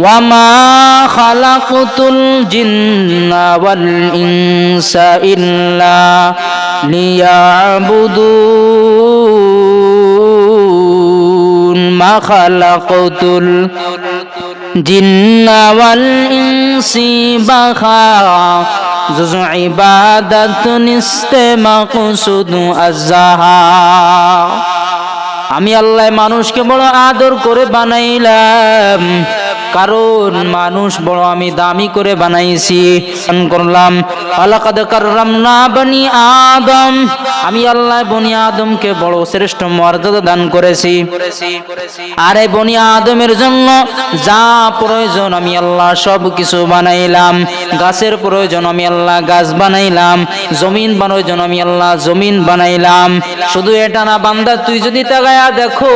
ওয়ামা খালাকতুল জিন্না ওয়াল ইনসা ইল্লা লিয়াবুদুন মা খালাকতুল জিন্না ওয়াল ইনসি বাখা জুজু ইবাদাতুন ইস্তেমাকসুদু আযহা। আমি আল্লাহ মানুষকে বড় আদর করে বানাইলাম, কারণ মানুষ বড় আমি দামি করে বানাইছি করলাম। ওয়ালাকাদ কাররামনা বনি আদম, আমি আল্লাহ বনি আদমকে বড় শ্রেষ্ঠ মর্যাদা দান করেছি। আর এই বনি আদমের জন্য যা প্রয়োজন আমি আল্লাহ সব কিছু বানাইলাম। গাছের প্রয়োজন আমি আল্লাহ গাছ বানাইলাম, জমিন প্রয়োজন আমি আল্লাহ জমিন বানাইলাম। শুধু এটা না বান্দা, তুই যদি তাকায়া দেখো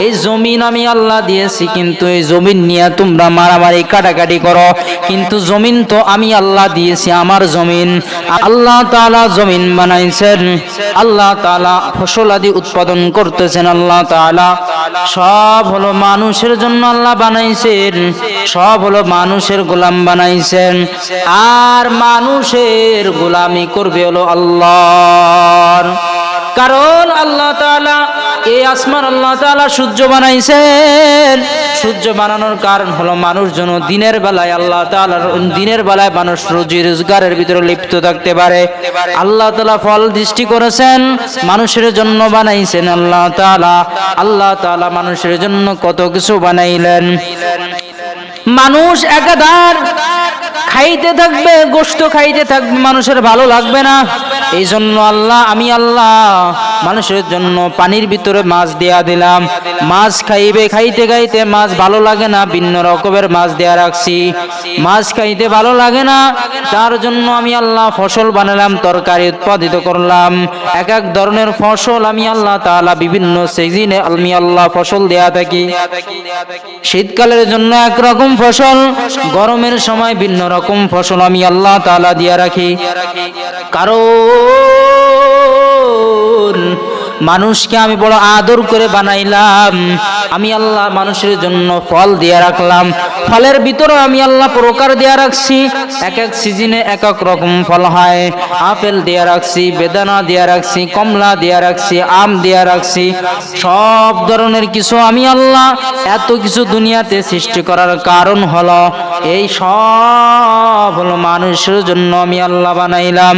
এই জমিন আমি আল্লাহ দিয়েছি, কিন্তু এই জমিন নিয়ে তোমরা মারামারি কাটাকাটি করো, কিন্তু জমিন তো আমি আল্লাহ দিয়েছি, আমার জমিন। আল্লাহ তাআলা জমিন বানাইছেন, আল্লাহ তাআলা ফসল আদি উৎপাদন করতেছেন। আল্লাহ তাআলা সব হলো মানুষের জন্য আল্লাহ বানাইছেন, সব হলো মানুষের গোলাম বানাইছেন। আর মানুষের গোলামি করবে হলো আল্লাহর, কারণ আল্লাহ তাআলা এই আসমান আল্লাহ তাআলা সূর্য বানাইছেন। সূর্য বানানোর কারণ হলো মানুষ যেন দিনের বেলায় আল্লাহ তাআলার দিনের বেলায় মানুষ রুজি রোজগারের ভিতরে লিপ্ত থাকতে পারে। আল্লাহ তাআলা ফল সৃষ্টি করেছেন, মানুষের জন্য বানাইছেন আল্লাহ তাআলা। আল্লাহ তাআলা মানুষের জন্য কত কিছু বানাইলেন। মানুষ একাধার খাইতে থাকবে, গোশত খাইতে থাকবে, মানুষের ভালো লাগবে না। এই জন্য আল্লাহ আমি আল্লাহ মানুষের জন্য পানির ভিতরে মাছ দেয়া দিলাম। মাছ খাইবে, খাইতে খাইতে মাছ ভালো লাগে না, ভিন্ন রকমের মাছ দেয়া রাখছি। মাছ খাইতে ভালো লাগে না, তার জন্য আমি আল্লাহ ফসল বানালাম, তরকারি উৎপাদিত করলাম। এক এক ধরনের ফসল আমি আল্লাহ তাআলা বিভিন্ন সিজনে আমি আল্লাহ ফসল দেয়া থাকি। শীতকালের জন্য একরকম ফসল, গরমের সময় ভিন্ন রকম ফসল আমি আল্লাহ তাআলা দিয়া রাখি। কারণ মানুষকে আমি বড় আদর করে বানাইলাম। আমি আল্লাহ মানুষের জন্য ফল দিয়ে রাখলাম, ফলের ভিতরে আমি আল্লাহ প্রকার দিয়ে রাখছি। এক এক সিজনে এক এক রকম ফল হয়। আপেল দিয়ে রাখছি, বেদানা দিয়ে রাখছি, কমলা দিয়ে রাখছি, আম দিয়ে রাখছি, সব ধরনের কিছু আমি আল্লাহ এত কিছু দুনিয়াতে সৃষ্টি করার কারণ হলো এই সব হলো মানুষের জন্য আমি আল্লাহ বানাইলাম।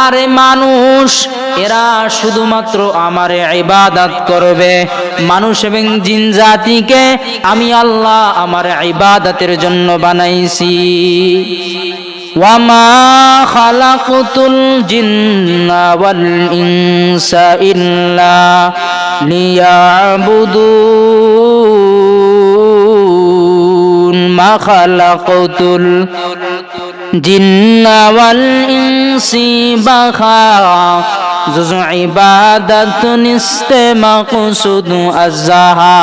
আর মানুষ এরা শুধুমাত্র আমার ইবাদত করবে। মানুষ এবং জিন জাতিকে আমি আল্লাহ আমার ইবাদতের জন্য বানাইছি। ওয়ামা খালাকতুল জিন্না ওয়াল ইনসা ইল্লা লিয়াবুদুন মা খালাকতুল জিন্না ওয়াল ইনসি বাখা জুজু ইবাদাতুন ইস্তেমাকসুদু আযহা।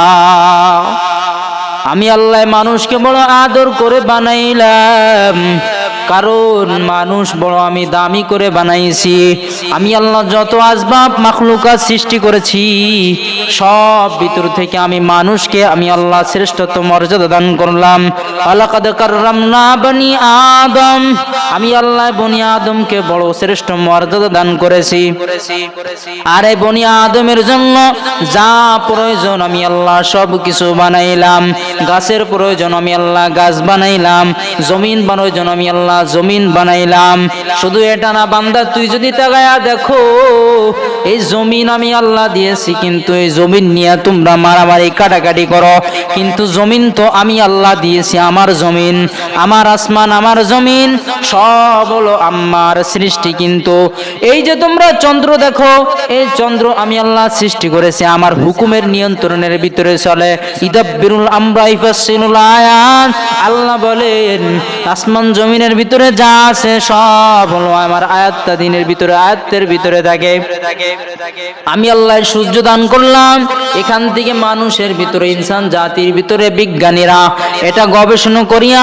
আমি আল্লাহ মানুষকে বড় আদর করে বানাইলাম, কারণ মানুষ বড় আমি দামি করে বানাইছি। আমি আল্লাহ যত আসবাব মাখলুকাত সৃষ্টি করেছি সব ভিতর থেকে আমি মানুষকে আমি আল্লাহ শ্রেষ্ঠত্ব মর্যাদা দান করলাম। ওয়ালাকাদ কাররামনা বনি আদম, আমি আল্লাহ বনি আদমকে বড় শ্রেষ্ঠ মর্যাদা দান করেছি। আর এই বনি আদমের জন্য যা প্রয়োজন আমি আল্লাহ সব কিছু বানাইলাম। গাছের প্রয়োজন আমি আল্লাহ গাছ বানাইলাম, জমিন প্রয়োজন আমি আল্লাহ জমিন বানাইলাম। শুধু এটা না বান্দা, তুই যদি তাকায়া দেখো এই জমিন আমি আল্লাহ দিয়েছি, কিন্তু এই জমিন নিয়ে তোমরা মারামারি কাটাকাটি করো, কিন্তু জমিন তো আমি আল্লাহ দিয়েছি, আমার জমিন, আমার আসমান, আমার জমিন সব হলো আমার সৃষ্টি। কিন্তু এই যে তোমরা চন্দ্র দেখো, এই চন্দ্র আমি আল্লাহ সৃষ্টি করেছি, আমার হুকুমের নিয়ন্ত্রণের ভিতরে চলে। ইদাব্বিরুল আমরা ইফাসসিলুল আয়াত, আল্লাহ বলেন আসমান জমিনের ভিতরে যা আছে সব হলো আমার আয়াত্তাদিনের ভিতরে, আয়াতের ভিতরে থাকে। আমি আল্লাহ সূর্য দান করলাম, এখান থেকে মানুষের ভিতরে, ইনসান জাতির ভিতরে বিজ্ঞানীরা এটা গবেষণা করিয়া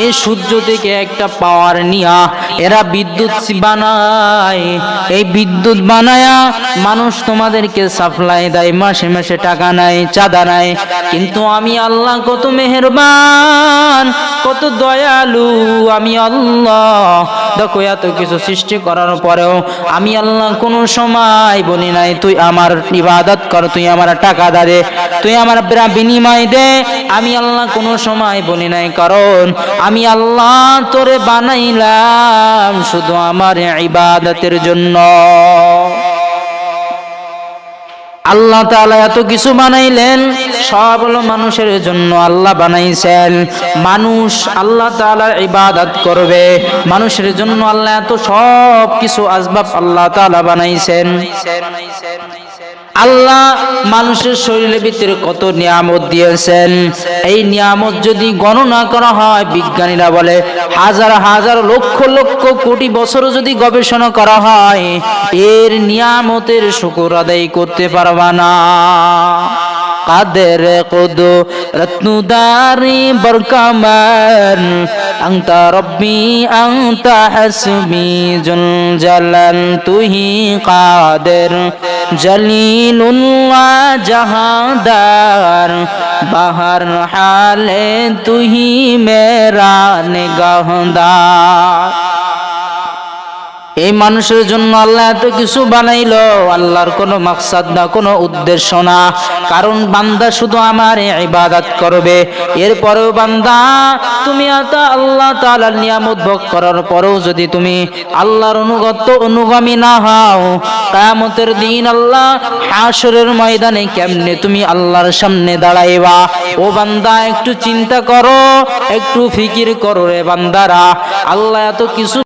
এই সূর্য থেকে একটা পাওয়ার নিয়া এরা বিদ্যুৎ বানায়। এই বিদ্যুৎ বানায়া মানুষ তোমাদেরকে সাপ্লাই দেয়, মাসে মাসে টাকা নেয়, চাঁদা নেয়। কিন্তু আমি আল্লাহ কত মেহেরবান, কত দয়ালু আমি আল্লাহ। দেখো এত কিছু সৃষ্টি করার পরেও আমি আল্লাহ কোনো সময় বলি নাই তুই আমার ইবাদত কর, তুই আমার টাকা দে, তুই আমার বিনিময় দে। আমি আল্লাহ কোনো সময় বলি নাই, কারণ আমি আল্লাহ তোরে বানাইলাম শুধু আমার ইবাদতের জন্য। আল্লাহ তাআলা এত কিছু বানাইলেন, সব হলো মানুষের জন্য আল্লাহ বানাইছেন। মানুষ আল্লাহ তাআলার ইবাদত করবে, মানুষের জন্য আল্লাহ এত সব কিছু আসবাব আল্লাহ তাআলা বানাইছেন। আল্লাহ মানুষের শরীরের ভিতরে কত নিয়ামত দিয়েছেন, এই নিয়ামত যদি গণনা করা হয়, বিজ্ঞানীরা বলে হাজার হাজার লক্ষ লক্ষ কোটি বছর যদি গবেষণা করা হয়, এর নিয়ামতের শুকর আদায় করতে পারবা না। কাদের কুদরতনুদারি বরকামান আনতা রব্বি আনতা হাসবি জুল জালাল তুহি কাদের জলিলুল্লাহ জাহাদার বাহার হালে তুহি মেরা নিগাহদার। এই মানুষের জন্য আল্লাহ এত কিছু বানাইলো, আল্লাহর কোনো মাকসাদ না, কোনো উদ্দেশ্য না, কারণ বান্দা শুধু আমার ইবাদত করবে। এরপরেও বান্দা তুমি আল্লাহ তাআলার নিয়ামত ভোগ করার পরেও যদি তুমি আল্লাহর অনুগামী না হও, কিয়ামতের দিন আল্লাহ হাশরের ময়দানে কেমনে তুমি আল্লাহর সামনে দাঁড়াইবা? ও বান্দা একটু চিন্তা করো, একটু ফিকির করো রে বান্দারা। আল্লাহ এত কিছু